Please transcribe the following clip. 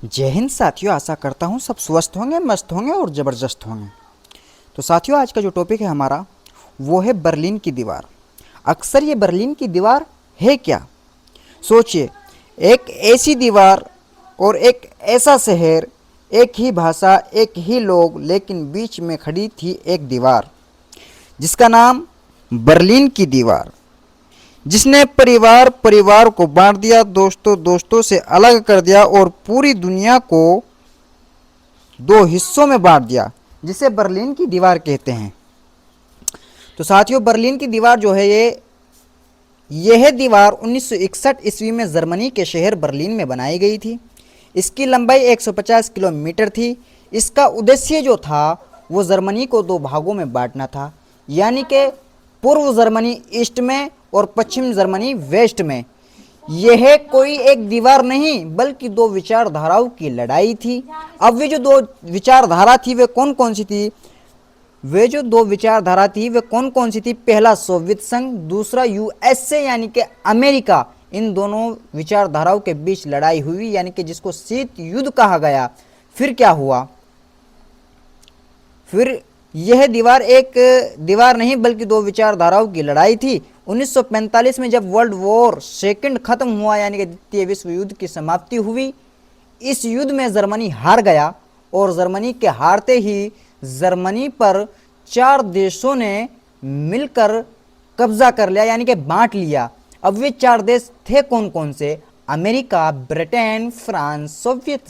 जय हिंद साथियों, आशा करता हूँ सब स्वस्थ होंगे, मस्त होंगे और ज़बरदस्त होंगे। तो साथियों, आज का जो टॉपिक है हमारा वो है बर्लिन की दीवार। अक्सर ये बर्लिन की दीवार है क्या? सोचिए, एक ऐसी दीवार और एक ऐसा शहर, एक ही भाषा, एक ही लोग, लेकिन बीच में खड़ी थी एक दीवार जिसका नाम बर्लिन की दीवार, जिसने परिवार परिवार को बांट दिया, दोस्तों दोस्तों से अलग कर दिया और पूरी दुनिया को दो हिस्सों में बांट दिया, जिसे बर्लिन की दीवार कहते हैं। तो साथियों, बर्लिन की दीवार जो है यह दीवार 1961 ईस्वी में जर्मनी के शहर बर्लिन में बनाई गई थी। इसकी लंबाई 150 किलोमीटर थी। इसका उद्देश्य जो था वो जर्मनी को दो भागों में बांटना था, यानी कि पूर्व जर्मनी ईस्ट में और पश्चिम जर्मनी वेस्ट में। यह कोई एक दीवार नहीं बल्कि दो विचारधाराओं की लड़ाई थी। अब वे जो दो विचारधारा थी वे कौन कौन सी थी? वे जो दो विचारधारा थी वे कौन कौन सी थी? पहला सोवियत संघ, दूसरा यूएसए यानी कि अमेरिका। इन दोनों विचारधाराओं के बीच लड़ाई हुई, यानी कि जिसको शीत युद्ध कहा गया। फिर क्या हुआ? फिर यह दीवार एक दीवार नहीं बल्कि दो विचारधाराओं की लड़ाई थी। 1945 में जब वर्ल्ड वॉर सेकंड खत्म हुआ, यानी कि द्वितीय विश्व युद्ध की समाप्ति हुई, इस युद्ध में जर्मनी हार गया और जर्मनी के हारते ही जर्मनी पर चार देशों ने मिलकर कब्जा कर लिया, यानी कि बांट लिया। अब वे चार देश थे कौन कौन से? America, Britain, France, Soviet